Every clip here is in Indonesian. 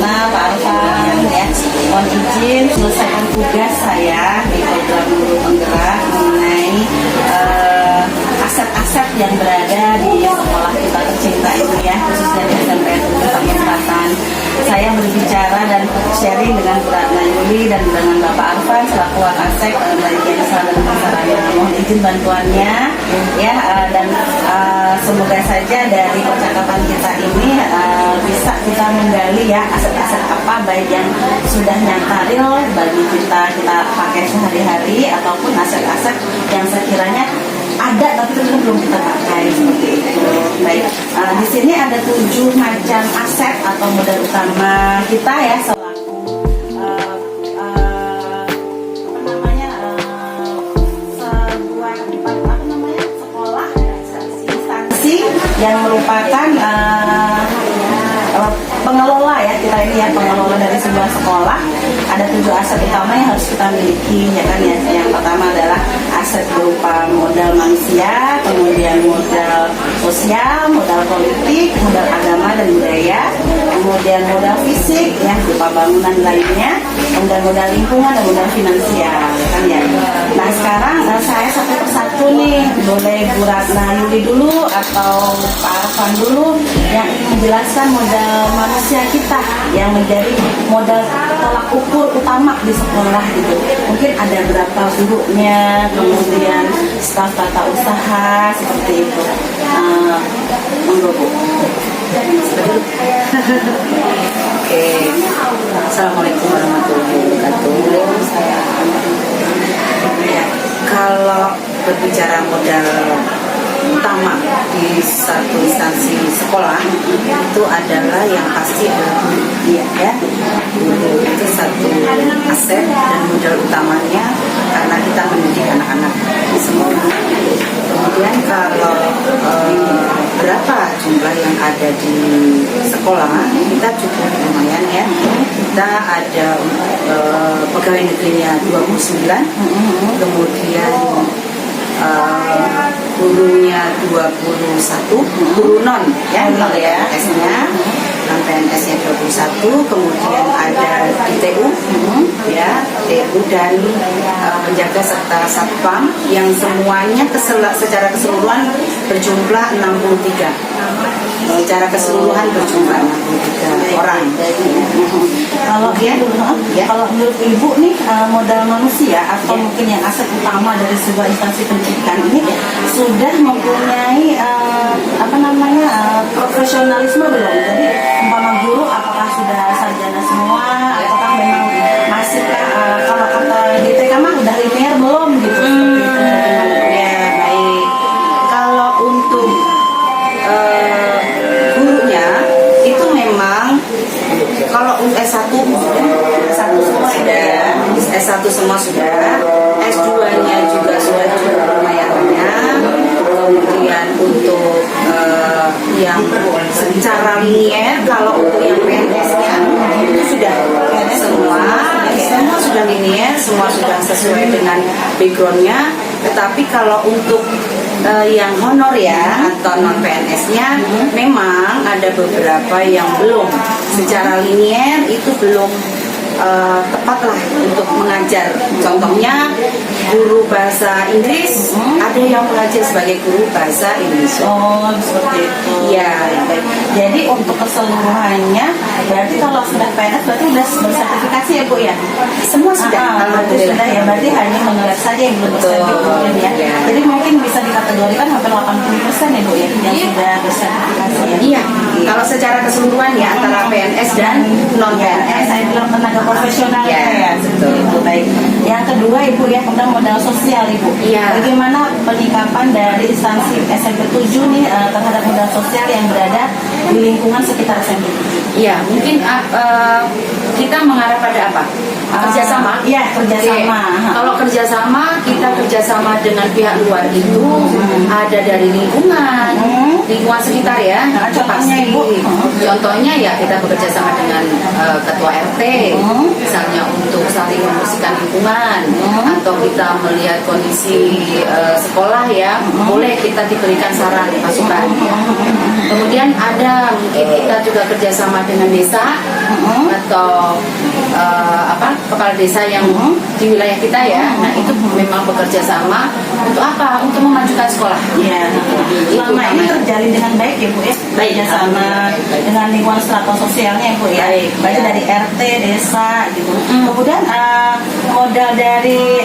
pertama Pak Arfan ya, mohon izin selesaikan tugas saya di program Guru Penggerak mengenai aset-aset yang berada di sekolah kita tercinta ini ya, khususnya di SMPN Tangerang Selatan. Saya berbicara dan sharing dengan Bu Ratna Yuli dan dengan Bapak Arfan selaku Wakasek dari Jasa dan Pasaraya. Mohon izin bantuannya ya, dan semoga saja dari percakapan kita ini bisa kita menggali ya aset-aset apa baik yang sudah nyata real bagi kita pakai sehari-hari ataupun aset-aset yang sekiranya ada tapi itu belum kita pakai seperti itu. Baik, di sini ada 7 macam aset atau modal utama kita ya selaku sebuah instansi yang merupakan pengelola ya, kita ini ya pengelola dari sebuah sekolah. Ada 7 aset utama yang harus kita miliki ya kan ya. Yang pertama adalah aset berupa modal manusia, kemudian modal sosial, modal politik, modal agama dan budaya, kemudian modal fisik ya berupa bangunan lainnya, kemudian modal lingkungan dan modal finansial kan ya. Nah sekarang saya satu persatu nih, boleh Bu Ratna Yuli dulu atau Pak Arfan dulu yang ingin menjelaskan modal manusia kita yang menjadi modal tolak ukur utama di sekolah gitu. Mungkin ada berapa gurunya, kemudian staf tata usaha seperti itu. Monggo Bu. Oke, Assalamualaikum warahmatullahi wabarakatuh. Kalau berbicara modal utama di satu instansi sekolah itu adalah yang pasti adalah guru ya. Guru itu satu aset dan modal utamanya karena kita mendidik anak-anak semua. Kemudian kalau berapa jumlah yang ada di sekolah, kita cukup lumayan ya. Kita ada pegawai negerinya 29, kemudian gurunya 21, guru non ya, non PNS-nya, non PNS-nya 21, kemudian ada di TU ya, TU dan penjaga serta satpam yang semuanya secara keseluruhan berjumlah 63. Secara keseluruhan berjumlah 63 orang. Kalau kalau menurut Ibu nih modal manusia atau mungkin yang aset utama dari sebuah instansi pendidikan ini sudah mempunyai profesionalisme belum? Jadi umpama guru apakah sudah sarjana semua ataukah memang masih kalau kata DTK mah udah linear belum gitu? Ya baik. Kalau untuk gurunya itu memang kalau S1 semua sudah, S1 semua sudah, S2-nya juga sudah lumayan banyak. Kemudian untuk yang secara linear, kalau untuk yang PNS-nya itu sudah semua sudah linear, semua sudah sesuai dengan background-nya. Tetapi kalau untuk yang honor ya atau non PNS-nya memang ada beberapa yang belum secara linear itu belum tepat lah untuk mengajar. Contohnya guru bahasa Inggris ada yang mengajar sebagai guru bahasa Indonesia. Oh seperti itu. Ya, jadi untuk keseluruhannya berarti kalau sudah PNS berarti sudah bersertifikasi ya Bu ya? Semua sudah. Berarti sudah ya, berarti hanya mengelas saja yang belum bersertifikasi ya. Ya. Jadi mungkin bisa dikategorikan hampir 80% ya Bu ya yang sudah bersertifikasi ya. Iya. Kalau secara keseluruhan ya antara PNS dan non PNS. Saya bilang tenaga profesional ya. Betul. Itu baik. Yang kedua Ibu ya tentang modal sosial Ibu. Iya. Bagaimana penyikapan dari instansi SMP 7 nih terhadap modal sosial yang berada di lingkungan sekitar SMP 7? Iya, mungkin kita mengarah pada apa? Kerjasama? Iya, kerjasama. Oke. Kalau kerjasama, kita kerjasama dengan pihak luar itu ada dari lingkungan, lingkungan sekitar ya. Nah, contohnya, Pasti. Ibu? Contohnya ya kita bekerja sama dengan ketua RT, misalnya untuk saling membersihkan lingkungan, atau kita melihat kondisi sekolah ya, boleh kita diberikan saran masukan. Kemudian ada mungkin kita juga kerjasama dengan desa atau kepala desa yang di wilayah kita ya. Nah itu memang bekerja sama untuk apa? Untuk memajukan sekolah. Iya. Selama ini terjalin dengan baik ya Bu ya. Baik, sama dengan lingkungan strata sosialnya ya Bu ya. Baik dari RT, desa gitu. Kemudian modal dari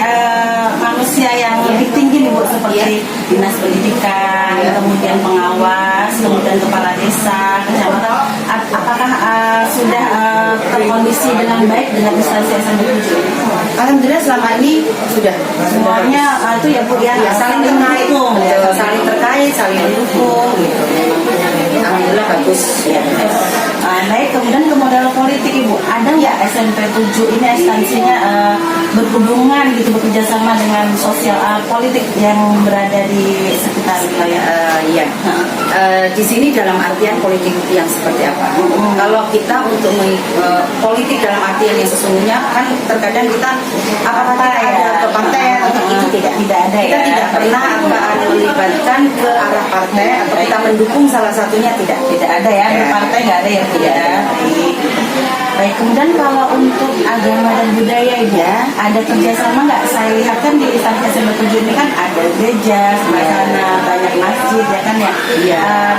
manusia yang lebih tinggi nih Bu, seperti dinas pendidikan, kemudian pengawas, kemudian kepala desa, kecamatan. Apakah sudah terkondisi dengan baik dengan instansi SMP 7? Alhamdulillah selama ini sudah Semuanya itu ya Bu ya, saling terkait, saling terkait, saling mendukung gitu. Alhamdulillah bagus. Baik, kemudian ke modal politik Ibu, ada nggak SMP 7 ini instansinya berhubungan gitu, bekerja sama dengan sosial politik yang berada di sekitar wilayah? Iya. Di sini dalam artian politik yang seperti apa? Kalau kita untuk politik dalam artian yang sesungguhnya kan terkadang kita apakah kita ada ke partai atau itu tidak ada kita ya. tidak pernah melibatkan ke arah partai atau kita mendukung salah satunya tidak Ada ya, partai nggak ada ya Bu ya. Baik, kemudian kalau untuk agama dan budaya ya, ada kerjasama nggak? Saya lihat kan di instansi SMP 7 ini kan ada gereja, sebelah sana banyak masjid ya kan ya.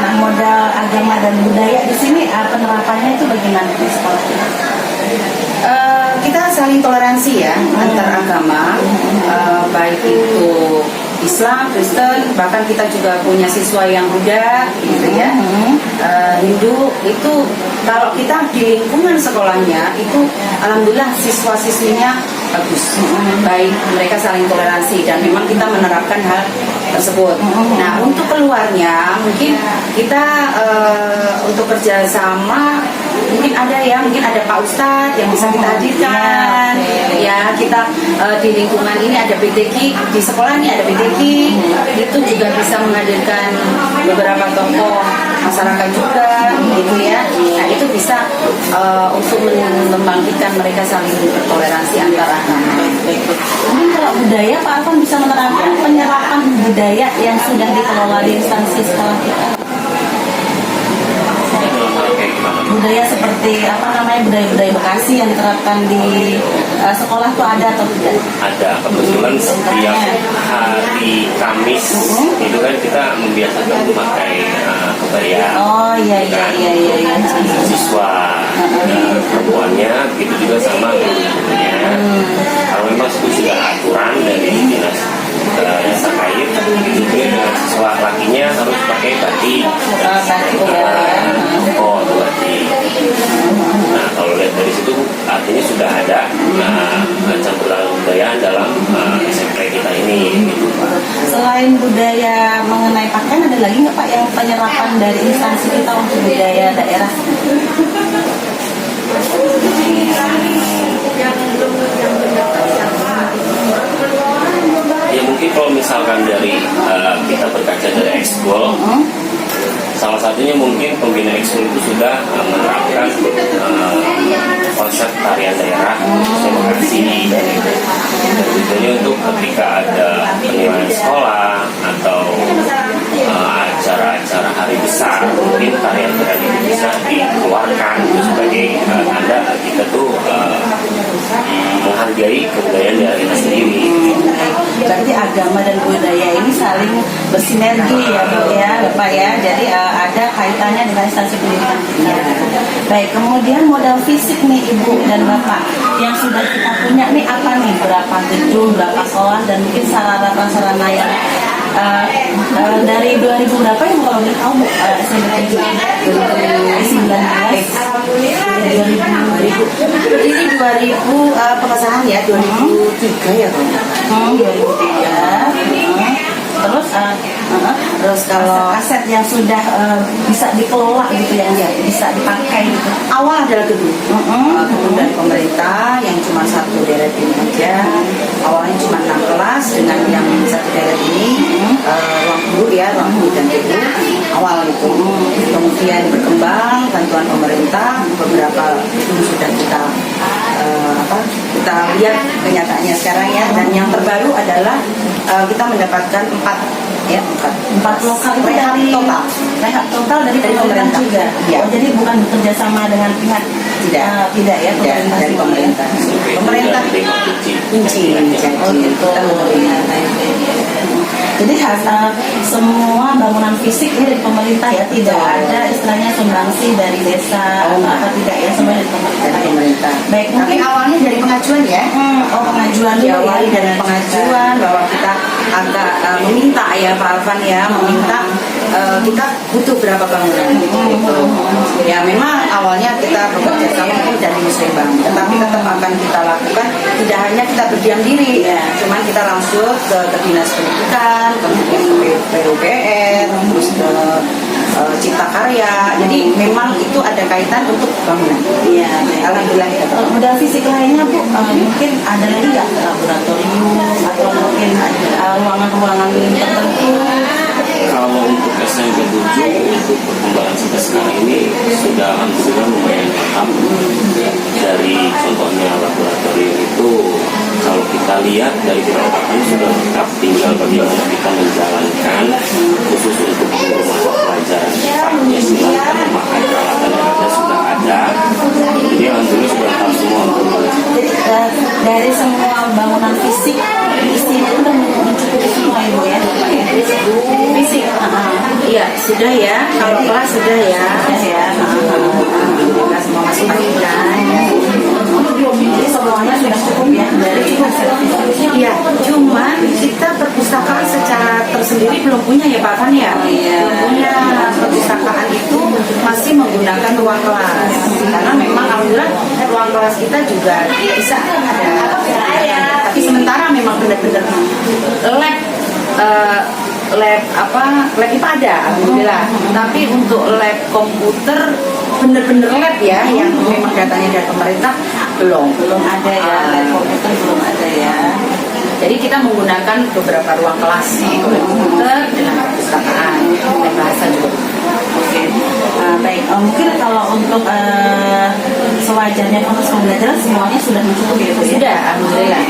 Nah, modal agama dan budaya di sini penerapannya itu bagaimana di sekolah kita? Kita saling toleransi ya antar agama, baik itu Islam, Kristen, bahkan kita juga punya siswa yang Buddha, gitu ya, Hindu. Itu kalau kita di lingkungan sekolahnya itu, alhamdulillah siswa-siswinya bagus, baik, mereka saling toleransi dan memang kita menerapkan hal tersebut. Nah untuk keluarnya mungkin kita untuk kerjasama mungkin ada Pak Ustadz yang bisa kita hadirkan. Ya kita di lingkungan ini ada BTQ, di sekolah ini ada BTQ, itu juga bisa menghadirkan beberapa tokoh masyarakat juga gitu ya. Nah itu bisa untuk membangkitkan mereka saling bertoleransi antara agama. Mungkin kalau budaya Pak Alfon bisa menerapkan penyerapan budaya yang sudah dikelola di instansi sekolah kita. Budaya seperti budaya-budaya Bekasi yang diterapkan di sekolah tuh ada atau tidak? Ada, kebetulan setiap hari Kamis itu kan kita membiasakan memakai kebaya. Oh iya. Siswa perempuannya, begitu juga sama gurunya. Kalau memang itu sudah aturan dari dinas yang terkait, begitu juga dengan siswa lakinya harus pakai batik. Batik. Nah kalau lihat dari situ artinya sudah ada campuran budaya dalam SMP kita ini. Selain budaya mengenai pakaian, ada lagi nggak Pak yang penyerapan dari instansi kita untuk budaya daerah? Ya mungkin kalau misalkan dari kita berkaca dari ekskul, salah satunya mungkin pembina ekskul itu sudah menerapkan konsep tarian daerah, demokrasi, dan tentunya untuk ketika ada penilaian sekolah atau acara-acara hari besar, mungkin tarian-tarian itu bisa dikeluarkan sebagai tanda kita tuh menghargai kebudayaan daerah kita sendiri. Berarti agama dan budaya ini saling bersinergi ya Bu ya Bapak ya. Jadi ada kaitannya dengan instansi pendidikan kita. Baik, kemudian modal fisik nih Ibu dan Bapak yang sudah kita punya nih apa nih? Berapa gedung, berapa sekolah, dan mungkin sarana-sarana yang dari 2000 berapa yang kalau boleh tahu Bu? SMP 2019 Ini 2000 pengesahan ya 2003 ya Bang. 2003. Terus kalau aset yang sudah bisa dikelola gitu ya, bisa dipakai gitu. Awal adalah gedung, gedung dari pemerintah yang cuma satu deret ini aja. Awalnya cuma 6 kelas dengan yang satu deret ini, ruang guru ya, ruang guru dan guru awal itu. Kemudian berkembang bantuan pemerintah, beberapa itu sudah kita lihat kenyataannya sekarang ya. Dan yang terbaru adalah kita mendapatkan 4 lokal itu rehab dari total dari pemerintah juga. Ya. Oh, jadi bukan bekerja sama dengan pihak tidak ya, pemerintah dari semua. pemerintah. Pemerintah kunci. Oh gitu. Jadi semua bangunan fisik ini dari pemerintah ya, tidak ada istilahnya sumbangsi dari desa atau apa, tidak ya, semua dari pemerintah. Dari pemerintah. Baik, Tapi mungkin awalnya dari pengajuan ya. pengajuan dulu Diawali ya, dari pengajuan bahwa kita agak meminta ya Pak Alvan ya, meminta kita butuh berapa bangunan gitu. Ya memang awalnya kita bekerja sama mungkin dari Muslimbang, tetapi tetap akan kita lakukan. Tidak hanya kita berdiam diri, cuman kita langsung ke dinas pendidikan, kemudian ke PUPR, terus ke Cipta Karya. Jadi memang itu ada kaitan untuk bangunan. Iya, Alhamdulillah kita tahu. modal fisik lainnya Bu, mungkin ada lagi nggak laboratorium atau mungkin ruangan-ruangan tertentu? Kalau untuk SMP 7 untuk perkembangan sampai sekarang ini sudah alhamdulillah lumayan lengkap. Dari contohnya laboratorium itu kalau kita lihat dari peralatan sudah lengkap, tinggal bagaimana kita menjalankan khusus untuk guru mata pelajaran sifatnya silahkan memakai peralatan yang ada sudah ada. Jadi alhamdulillah sudah lengkap semua untuk Jadi dari semua bangunan fisik di sini udah mencukupi semua Ibu ya? Fisik, iya sudah ya. Kalau kelas sudah ya. Kita semua masih panggilan. Jadi semuanya sudah cukup ya dari aset fisik. Iya, cuma kita perpustakaan secara tersendiri belum punya ya Pak Fan ya. Belum punya perpustakaan itu masih menggunakan ruang kelas. Karena memang alhamdulillah ruang kelas kita juga bisa ada. Tapi sementara memang benar-benar lab IPA ada, alhamdulillah. Tapi untuk lab komputer bener-bener lab ya, yang memang datanya dari pemerintah belum ada ya, lab komputer belum ada ya. Jadi kita menggunakan beberapa ruang kelas komputer dengan perpustakaan dan bahasa juga. Oke, baik. Mungkin kalau untuk sewajarnya proses pembelajaran semuanya sudah mencukupi ya Bu? Sudah, alhamdulillah.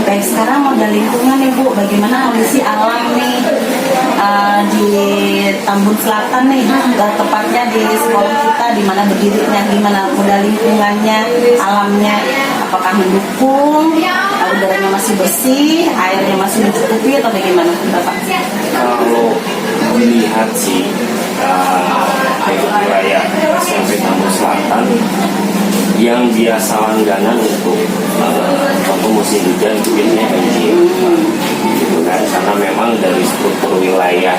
Baik, sekarang modal lingkungan nih Bu, bagaimana kondisi alam nih di Tambun Selatan nih, tepatnya di sekolah kita, di mana berdirinya, gimana modal lingkungannya, alamnya, apakah mendukung, udaranya masih bersih, airnya masih mencukupi atau bagaimana Bapak? kalau dilihat sih wilayah SMP Tambun Selatan yang biasa langganan untuk contoh musim hujan itu biasanya banjir gitu kan, karena memang dari struktur wilayah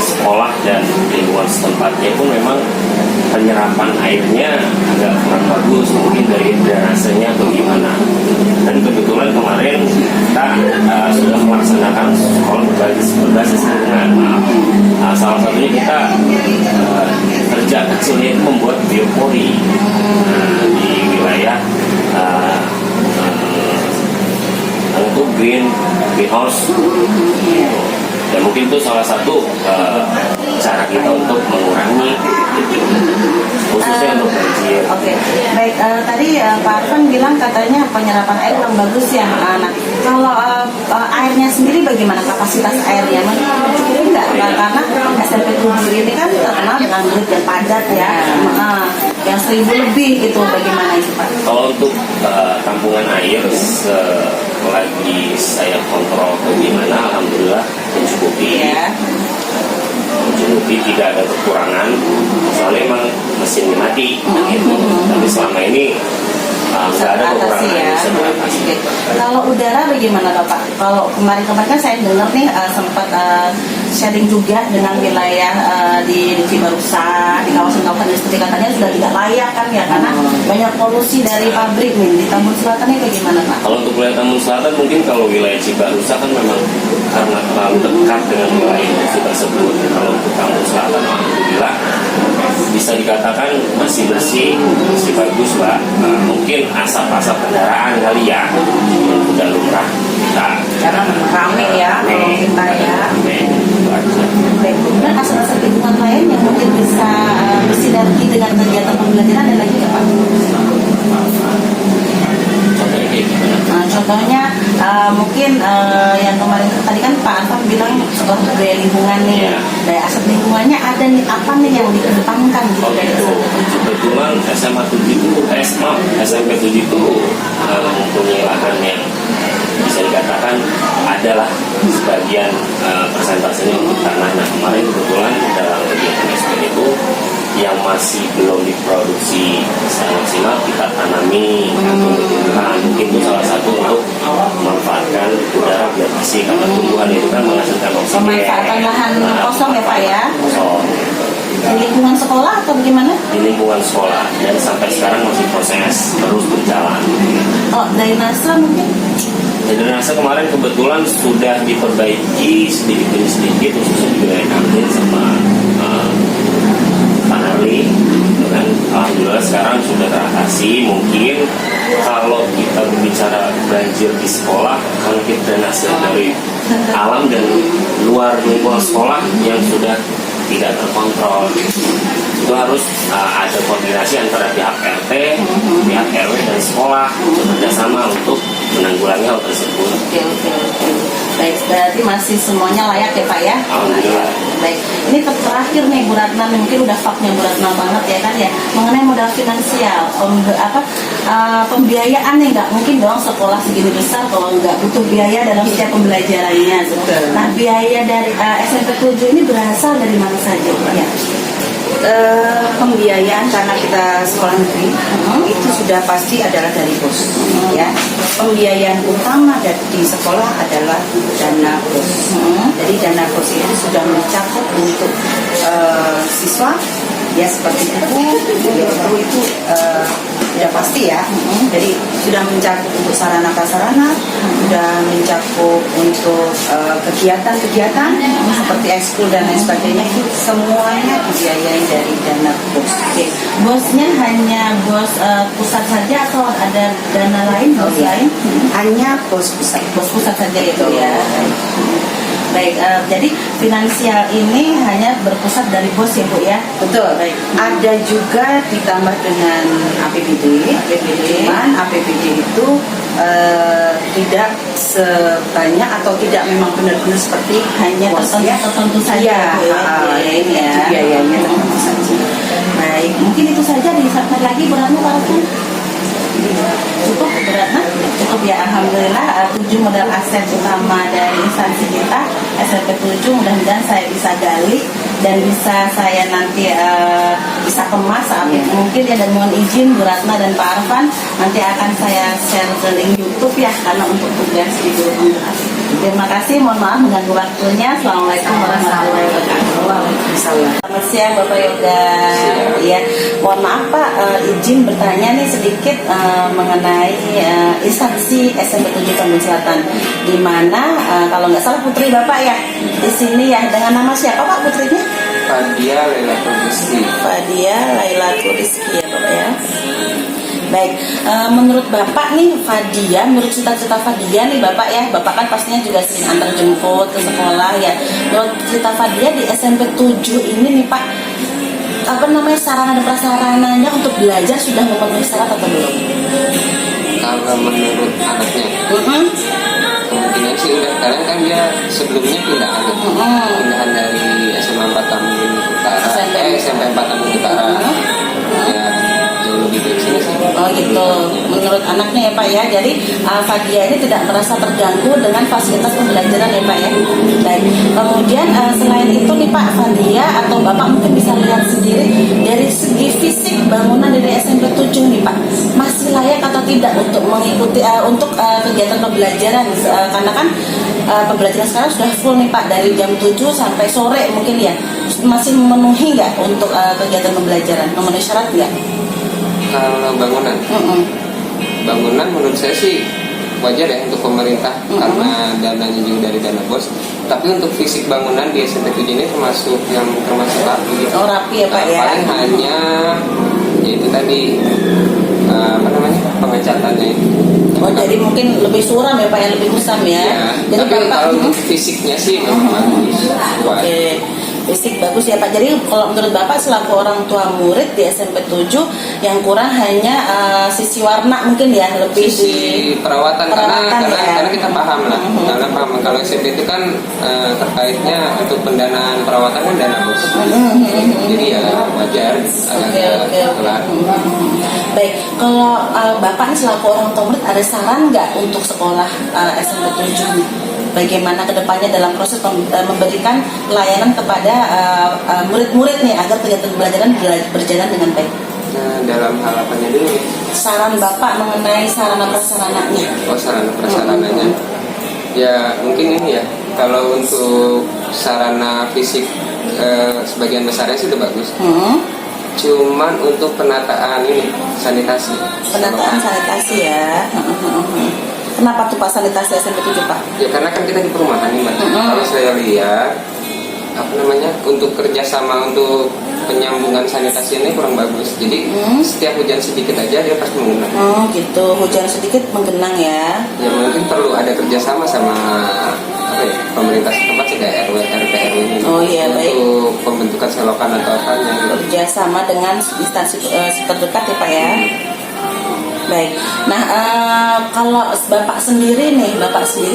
sekolah dan lingkungan setempatnya pun memang penyerapan airnya agak kurang bagus, mungkin dari drainasenya atau gimana. Dan kebetulan kemarin kita sudah melaksanakan sekolah berbasis lingkungan. Salah satunya kita kerja kecilnya itu membuat biopori di wilayah untuk greenhouse. Dan mungkin itu salah satu cara kita untuk mengurangi khususnya untuk banjir. Oke, baik. Tadi Pak Arfan bilang katanya penyerapan air kurang bagus ya. Nah, kalau airnya sendiri bagaimana kapasitas airnya? Cukup nggak? Karena SMP 7 ini kan terkenal dengan berat dan padat ya. Yang 1000 lebih gitu, bagaimana itu Pak? Kalau untuk tampungan air selagi saya kontrol bagaimana, alhamdulillah mencukupi. Ya. Mencukupi, tidak ada kekurangan. Soalnya emang mesinnya mati gitu. Tapi selama ini nggak ada kekurangan ya. bisa beratasi. Kalau udara bagaimana Bapak? Kalau kemarin kan saya dengar nih sempat sharing juga dengan wilayah di Cibarusah, di kawasan-kawasan yang seperti katanya sudah tidak layak kan ya, karena banyak polusi dari pabrik nih. Di Tambun Selatan ini bagaimana Pak? Kalau untuk wilayah Tambun Selatan mungkin kalau wilayah Cibarusah kan memang karena terlalu dekat dengan wilayah industri tersebut. Kalau untuk Tambun Selatan alhamdulillah bisa dikatakan masih bersih, masih bagus Mbak. Mungkin asap-asap kendaraan kali ya yang sudah lumrah kita. Karena memang rame ya kalau kita ya. Itu aja. Baik, kemudian asal-asal lingkungan lain yang mungkin bisa bersinergi dengan kegiatan pembelajaran ada lagi nggak Pak? Contohnya kayak gimana? Nah, contohnya mungkin yang kemarin tadi kan Pak Arfan bilang soal budaya lingkungan nih, Iya. daya aset lingkungannya ada nih apa nih yang dikedepankan gitu dari Itu kebetulan SMA 7 itu SMP 7 itu mempunyai lahan yang bisa dikatakan adalah sebagian persentasenya untuk tanah. Nah kemarin kebetulan dalam kegiatan SPN itu yang masih belum diproduksi secara maksimal kita tanami atau tumbuhan. Mungkin itu salah satu untuk memanfaatkan udara biar bersih, karena tumbuhan itu kan menghasilkan oksigen. Pemanfaatan lahan kosong ya Pak ya? Kosong. Di lingkungan sekolah atau bagaimana? Di lingkungan sekolah dan sampai sekarang masih proses terus berjalan. Oh, dari NASA mungkin? Dari NASA kemarin kebetulan sudah diperbaiki sedikit demi sedikit khususnya di wilayah Kantin sama Panarli. Dan alhamdulillah sekarang sudah teratasi. Mungkin kalau kita berbicara banjir di sekolah, kalau kita drainase dari alam dan luar lingkungan sekolah yang sudah tidak terkontrol, itu harus ada koordinasi antara pihak RT, pihak RW dan sekolah bekerjasama untuk menanggulangi hal tersebut. Oke. Baik, berarti masih semuanya layak ya Pak ya? Alhamdulillah. Baik, ini terakhir nih Bu Ratna, mungkin udah faknya Bu Ratna banget ya kan ya, mengenai modal finansial, pembiayaan nih nggak mungkin dong sekolah segini besar kalau nggak butuh biaya dalam setiap pembelajarannya. Nah, biaya dari SMP 7 ini berasal dari mana saja ya? Pembiayaan karena kita sekolah negeri itu sudah pasti adalah dari BOS ya. Pembiayaan utama di sekolah adalah dana BOS. Jadi dana BOS itu sudah mencakup untuk siswa ya, seperti itu sudah pasti ya. Jadi sudah mencakup untuk sarana prasarana, sudah mencakup untuk kegiatan-kegiatan seperti ekskul dan lain sebagainya, itu semuanya dibiayai dari dana BOS. Oke, bosnya hanya bos pusat saja atau ada dana lain, bos lain? Hanya BOS pusat. Bos pusat saja itu ya. Baik, jadi finansial ini hanya berpusat dari bos ya Bu ya? Betul. Baik. Ada juga ditambah dengan APBD. Cuman APBD itu tidak sebanyak atau tidak memang benar-benar seperti Hanya BOS tertentu, ya. tertentu saja Iya, Bu ya? ini Ya. biayanya tertentu saja. Baik, mungkin itu saja, disampaikan lagi Bu Ratna, Pak Arfan? Cukup Bu Ratna? Cukup ya, alhamdulillah. 7 modal aset utama dari instansi kita SMP 7, mudah-mudahan saya bisa gali dan bisa saya nanti bisa kemas saat itu mungkin ya, dan mohon izin Bu Ratna dan Pak Arfan nanti akan saya share ke link YouTube ya, karena untuk tugas di guru. Terima kasih, mohon maaf mengganggu waktunya. Assalamualaikum warahmatullahi wabarakatuh. Selamat siang Bapak Yoga. Ya, mohon maaf Pak, izin bertanya nih sedikit mengenai instansi SMP 7 Tambun Selatan, di mana kalau nggak salah putri Bapak ya di sini ya, dengan nama siapa Pak putrinya? Fadia Lailatul Rizki. Fadia Lailatul Rizki ya Bapak ya. Baik, menurut Bapak nih Fadia, menurut cita-cita Fadia nih Bapak ya, Bapak kan pastinya juga sering antar jemput ke sekolah ya. Menurut cita Fadia di SMP 7 ini nih Pak, apa namanya, sarana dan prasarananya untuk belajar sudah memenuhi syarat atau belum? Kalau menurut anaknya, kemungkinan sih udah, karena kan dia sebelumnya pindahan dari SMA 4 Tambun Utara, SMP 4 Tambun Utara, ya jauh lebih baik sini sih. Oh gitu, menurut anaknya ya Pak ya. Jadi Fadia ini tidak merasa terganggu dengan fasilitas pembelajaran ya Pak ya. Baik, kemudian selain itu nih Pak, Fadia atau Bapak mungkin bisa lihat sendiri dari segi fisik bangunan dari SMP 7 nih Pak, masih layak atau tidak untuk mengikuti untuk kegiatan pembelajaran karena kan pembelajaran sekarang sudah full nih Pak dari jam 7 sampai sore mungkin ya, masih memenuhi nggak untuk kegiatan pembelajaran, memenuhi syarat nggak? Kalau bangunan, bangunan menurut saya sih wajar ya untuk pemerintah karena dananya juga dari dana BOS. Tapi untuk fisik bangunan di SMP 7 ini termasuk rapi gitu. Oh rapi ya Pak ya. Paling hanya yaitu tadi pengecatannya itu. Oh jadi mungkin lebih suram ya Pak ya, lebih kusam ya. Ya, Jadi tapi Bapak, kalau untuk fisiknya sih memang bagus. Oke. Fisik bagus ya Pak. Jadi kalau menurut Bapak selaku orang tua murid di SMP 7 yang kurang hanya sisi warna mungkin ya, lebih Sisi perawatan ya? karena kita paham lah. Karena paham kalau SMP itu kan terkaitnya untuk pendanaan perawatan kan dana BOS. Jadi ya wajar agak telat. Baik, kalau Bapak nih selaku orang tua murid ada saran nggak untuk sekolah SMP 7 nih? Bagaimana kedepannya dalam proses memberikan pelayanan kepada murid-murid nih agar kegiatan pembelajaran berjalan dengan baik. Nah, dalam hal apanya dulu nih? Saran Bapak mengenai sarana prasarananya. Oh, sarana prasarananya. Ya mungkin ini ya. Kalau untuk sarana fisik sebagian besarnya sih itu bagus. Cuman untuk penataan ini sanitasi. Penataan sanitasi ya. Kenapa tuh Pak sanitasi SMP 7 Pak? Ya karena kan kita di perumahan nih Mbak. Kalau saya lihat untuk kerjasama untuk penyambungan sanitasi ini kurang bagus. Jadi setiap hujan sedikit aja dia pasti menggenang. Oh gitu, hujan sedikit menggenang ya. Ya mungkin perlu ada kerjasama sama pemerintah setempat sih kayak RW, RT, RW ini. Oh iya baik. Untuk pembentukan selokan atau apanya gitu. Kerjasama dengan instansi terdekat ya Pak ya. Baik, nah kalau Bapak sendiri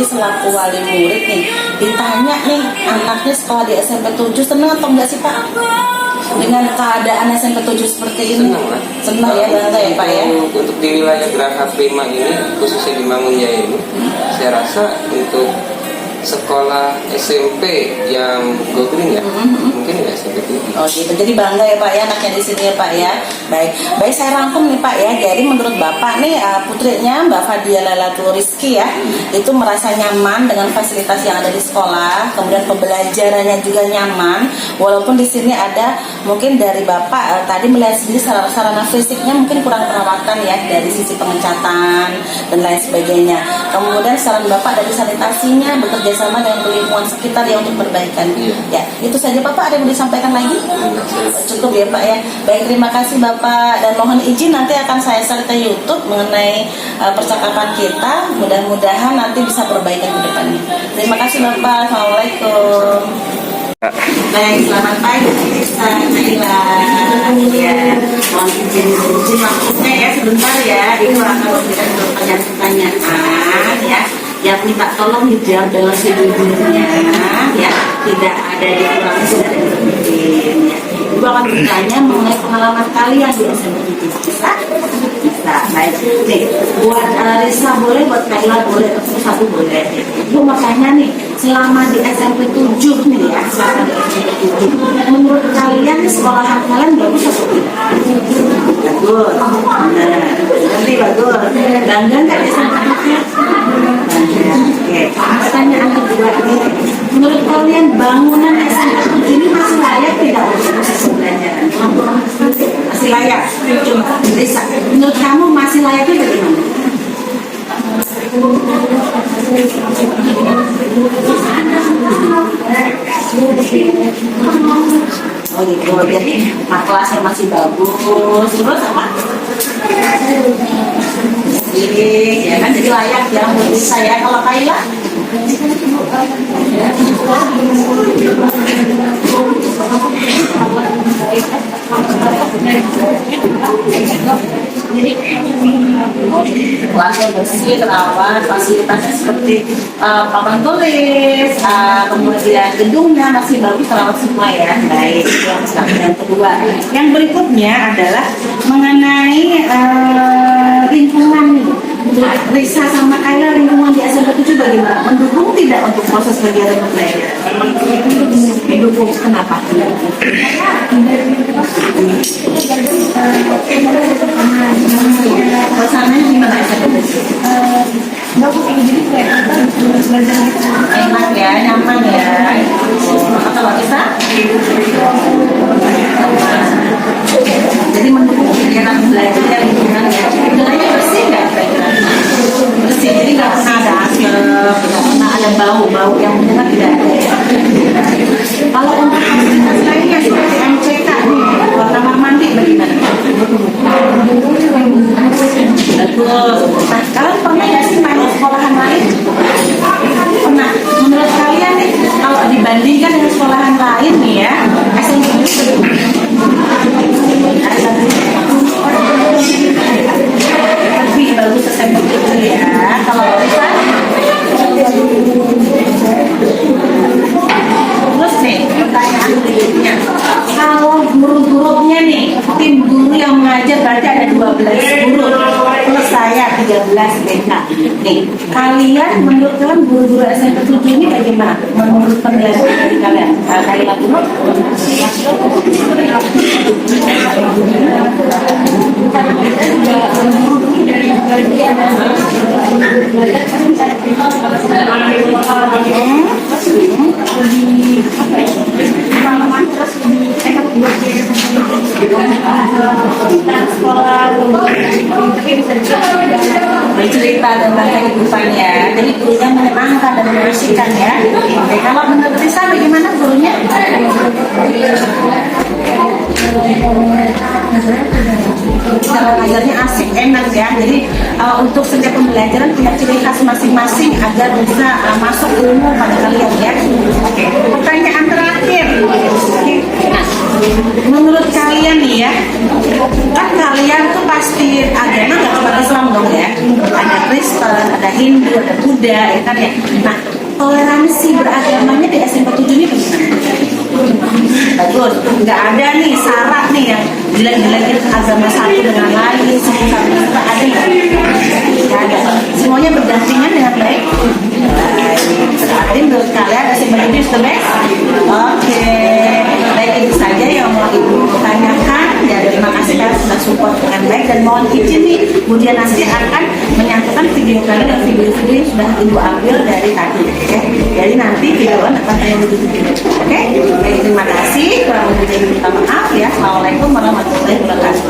selaku wali murid nih, ditanya nih anaknya sekolah di SMP 7 senang atau enggak sih Pak? Dengan keadaan SMP 7 seperti ini? Senang ya, bangga ya Pak ya? Untuk di wilayah Geraha Prima ini, khususnya di Mangunjaya ini, saya rasa untuk sekolah SMP yang go green ya, mungkin ya SMP 7. Oh gitu, jadi bangga ya Pak ya anaknya di sini ya Pak ya. Baik saya rangkum nih Pak ya. Jadi menurut Bapak nih putrinya Mbak Fadia Lailatul Rizki ya, itu merasa nyaman dengan fasilitas yang ada di sekolah, kemudian pembelajarannya juga nyaman. Walaupun di sini ada mungkin dari Bapak tadi melihat sendiri sarana fisiknya mungkin kurang perawatan ya dari sisi pengecatan dan lain sebagainya. Kemudian saran Bapak dari sanitasinya bekerja sama dengan lingkungan sekitar ya untuk perbaikan. Ya, itu saja Bapak, ada yang mau disampaikan lagi? Cukup ya Pak ya. Baik, terima kasih Bapak dan mohon izin nanti akan saya share ke YouTube mengenai percakapan kita. Mudah-mudahan nanti bisa perbaikan ke depannya. Terima kasih Bapak. Assalamualaikum. Baik, selamat pagi Naila. Ya, mohon izin maksudnya ya sebentar ya. Itu akan memberikan pertanyaan-pertanyaan ya. Yang minta tolong dijawab dengan sejujurnya ya, tidak ada dikurangi, tidak ada dilebihin ya. Ibu akan bertanya mengenai pengalaman kalian di SMP 7. Bisa, baik. Nih, buat Risa boleh, buat Kaila boleh, satu boleh. Ibu mau tanya nih, selama di SMP 7 nih ya, selama di SMP 7, menurut kalian sekolahan kalian bagus atau tidak? Bagus. Nah, nanti bagus. Bangga nggak di SMP 7? Oke, pertanyaan kedua ini, menurut kalian bangunan SMP 7 ini masih layak tidak untuk proses pembelajaran? Masih layak? Cuma Risa, menurut kamu masih layaknya bagaimana? Oh gitu, jadi kelasnya masih bagus. Terus apa? Jadi, ya kan jadi layak ya menurut saya. Kalau Kaila? Kelasnya bersih, terawat, fasilitasnya seperti papan tulis, kemudian gedungnya masih bagus, terawat semua ya. Baik, yang kedua. Yang berikutnya adalah mengenai lingkungan nih. Risa sama Kaila, lingkungan di SMP 7 bagaimana? Mendukung tidak untuk proses kegiatan pembelajaran? Mendukung, kenapa? Suasananya gimana SMP 7? Enak ya, nyaman ya. Kalau kita jadi mendukung kegiatan belajar yang lingkungan ya. Lingkungannya bersih nggak? Bersih, jadi nggak pernah ada asap, nggak pernah ada bau-bau yang benar tidak ada. Kalau untuk fasilitas lainnya seperti MCK nih, kalau kamar mandi bagaimana? Betul. Nah, kalian pernah nggak sih main sekolahan lain? Pernah. Menurut kalian nih, kalau dibandingkan dengan sekolahan lain nih ya, SMP itu lebih bagus SMP itu ya. Kalau bisa terus nih pertanyaan berikutnya, kalau guru-gurunya nih, tim guru yang mengajar berarti ada 12 guru plus saya 13 BK nih, kalian menurut kalian guru-guru SMP 7 ini bagaimana menurut penilaian dari kalian? Kalian dulu bercerita tentang kehidupannya, jadi gurunya menyenangkan dan membersihkan ya. Oke, kalau menurut Risa bagaimana gurunya? Cara ngajarnya asik, enak ya. Jadi untuk setiap pembelajaran punya ciri khas masing-masing agar bisa masuk ilmu pada kalian ya. Oke, pertanyaan terakhir. Nah, menurut kalian nih ya, kan kalian tuh pasti agama nggak cuma Islam dong ya. Ada Kristen, ada Hindu, ada Buddha, ya kan ya. Nah, toleransi beragamanya di SMP 7 ini bagaimana? Bagus, nggak ada nih syarat nih yang jelek-jelekin agama satu dengan lain, semua ada nggak? Nggak ada. Semuanya berdampingan dengan baik. Berarti menurut kalian SMP 7 is the best? Oke, baik itu saja yang mau ibu tanyakan. Ya, terima kasih kalian sudah support dengan baik dan mohon izin nih, kemudian nanti akan menyatukan video kalian dan video-video yang sudah ibu ambil dari tadi. Oke, jadi nanti video akan saya begitu. Oke, baik, terima kasih. Kurang lebih minta maaf ya. Assalamualaikum warahmatullahi wabarakatuh.